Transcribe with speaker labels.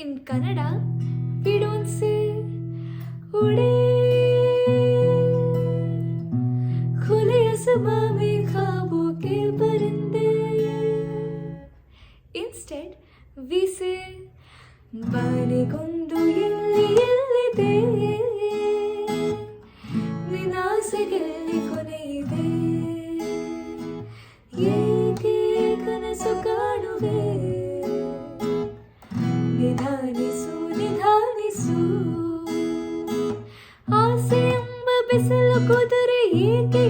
Speaker 1: In Kannada, we don't say उड़े खुले असबा में ख्वाबों के परिंदे. Instead, we say ಬಾನಿಗೊಂದು ಎಲ್ಲಿ ಎಲ್ಲಿದೆ ನಿನಾಸೆಗೆಲ್ಲಿ ಕೊನೆಯಿದೆ ಏಕೆ ಕನಸು ಕಾಣುವೆ ನಿಧಾನಿಸು ನಿಧಾನಿಸು ಆಸೆ ಎಂಬ ಬಿಸಿಲು ಕುದುರೆ ಏಕೆ